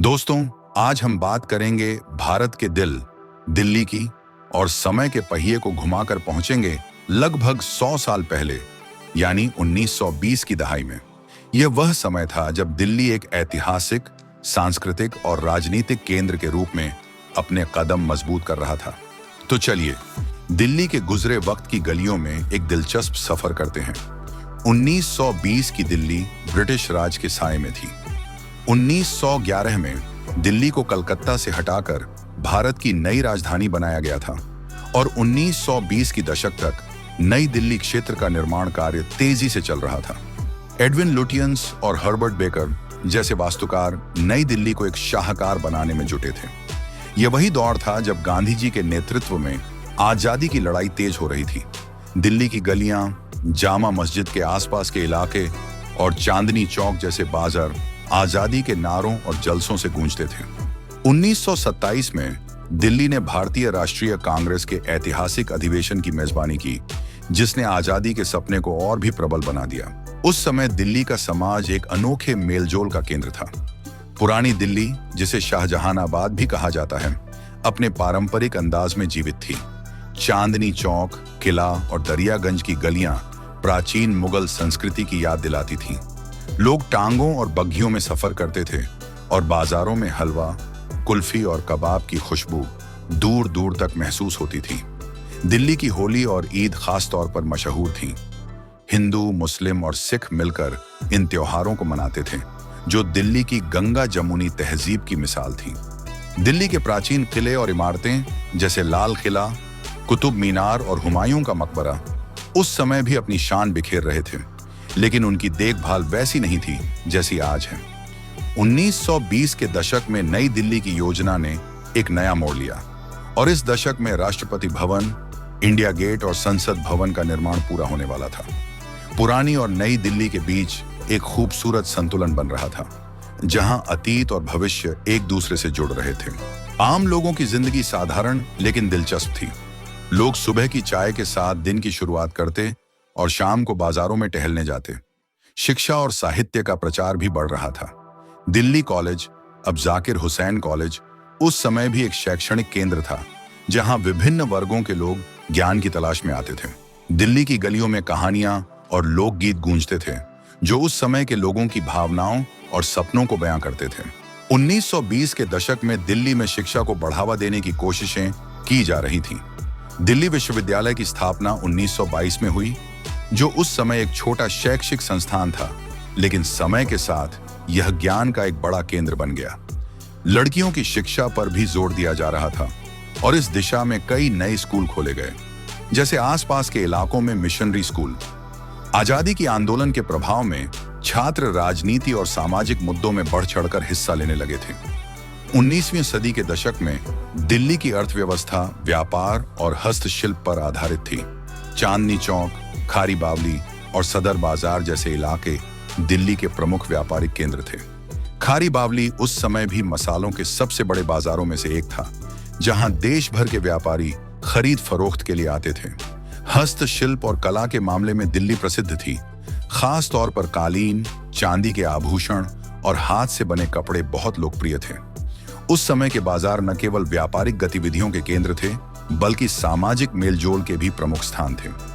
दोस्तों, आज हम बात करेंगे भारत के दिल दिल्ली की और समय के पहिए को घुमाकर पहुंचेंगे लगभग 100 साल पहले, यानी 1920 की दहाई में। यह वह समय था जब दिल्ली एक ऐतिहासिक, सांस्कृतिक और राजनीतिक केंद्र के रूप में अपने कदम मजबूत कर रहा था। तो चलिए दिल्ली के गुजरे वक्त की गलियों में एक दिलचस्प सफर करते हैं। 1920 की दिल्ली ब्रिटिश राज के साए में थी। 1911 में दिल्ली को कलकत्ता से हटाकर भारत की नई राजधानी बनाया गया था और 1920 की दशक तक नई दिल्ली क्षेत्र का निर्माण कार्य तेजी से चल रहा था। एडविन लुटियंस और हर्बर्ट बेकर जैसे वास्तुकार नई दिल्ली को एक शाहकार बनाने में जुटे थे। यह वही दौर था जब गांधी जी के नेतृत्व में आजादी की लड़ाई तेज हो रही थी। दिल्ली की गलियां, जामा मस्जिद के आसपास के इलाके और चांदनी चौक जैसे बाजार आजादी के नारों और जलसों से गूंजते थे। 1927 में दिल्ली ने भारतीय राष्ट्रीय कांग्रेस के ऐतिहासिक अधिवेशन की मेजबानी की, जिसने आजादी के सपने को और भी प्रबल बना दिया। उस समय दिल्ली का समाज एक अनोखे मेलजोल का केंद्र था। पुरानी दिल्ली, जिसे शाहजहानाबाद भी कहा जाता है, अपने पारंपरिक अंदाज में जीवित थी। चांदनी चौक, किला और दरियागंज की गलियां प्राचीन मुगल संस्कृति की याद दिलाती थीं। लोग टांगों और बग्घियों में सफर करते थे और बाजारों में हलवा, कुल्फी और कबाब की खुशबू दूर दूर तक महसूस होती थी। दिल्ली की होली और ईद खास तौर पर मशहूर थी। हिंदू, मुस्लिम और सिख मिलकर इन त्योहारों को मनाते थे, जो दिल्ली की गंगा जमुनी तहजीब की मिसाल थी। दिल्ली के प्राचीन किले और इमारतें जैसे लाल किला, कुतुब मीनार और हुमायूं का मकबरा उस समय भी अपनी शान बिखेर रहे थे, लेकिन उनकी देखभाल वैसी नहीं थी जैसी आज है। 1920 के दशक में नई दिल्ली की योजना ने एक नया मोड़ लिया और इस दशक में राष्ट्रपति भवन, इंडिया गेट और संसद भवन का निर्माण पूरा होने वाला था। पुरानी और नई दिल्ली के बीच एक खूबसूरत संतुलन बन रहा था, जहां अतीत और भविष्य एक दूसरे से जुड़ रहे थे। आम लोगों की जिंदगी साधारण लेकिन दिलचस्प थी। लोग सुबह की चाय के साथ दिन की शुरुआत करते और शाम को बाजारों में टहलने जाते। शिक्षा और साहित्य का प्रचार भी बढ़ रहा था। दिल्ली कॉलेज, अब जाकिर हुसैन कॉलेज, उस समय भी एक शैक्षणिक केंद्र था, जहां विभिन्न वर्गों के लोग ज्ञान की तलाश में आते थे। दिल्ली की गलियों में कहानियां और लोकगीत गूंजते थे, जो उस समय के लोगों की भावनाओं और सपनों को बयां करते थे। 1920 के दशक में दिल्ली में शिक्षा को बढ़ावा देने की कोशिशें की जा रही थीं। दिल्ली विश्वविद्यालय की स्थापना 1922 में हुई, जो उस समय एक छोटा शैक्षिक संस्थान था, लेकिन समय के साथ यह ज्ञान का एक बड़ा केंद्र बन गया। लड़कियों की शिक्षा पर भी जोर दिया जा रहा था और इस दिशा में कई नए स्कूल खोले गए, जैसे आसपास के इलाकों में मिशनरी स्कूल। आजादी की आंदोलन के प्रभाव में छात्र राजनीति और सामाजिक मुद्दों में बढ़ चढ़कर हिस्सा लेने लगे थे। 19वीं सदी के दशक में दिल्ली की अर्थव्यवस्था व्यापार और हस्तशिल्प पर आधारित थी। चांदनी चौक, खारी बावली और सदर बाजार जैसे इलाके दिल्ली के प्रमुख व्यापारिक केंद्र थे। खारी बावली उस समय भी मसालों के सबसे बड़े बाजारों में से एक था, जहां देश भर के व्यापारी खरीद फरोख्त के लिए आते थे। हस्तशिल्प और कला के मामले में दिल्ली प्रसिद्ध थी। खास तौर पर कालीन, चांदी के आभूषण और हाथ से बने कपड़े बहुत लोकप्रिय थे। उस समय के बाजार न केवल व्यापारिक गतिविधियों के केंद्र थे, बल्कि सामाजिक मेलजोल के भी प्रमुख स्थान थे।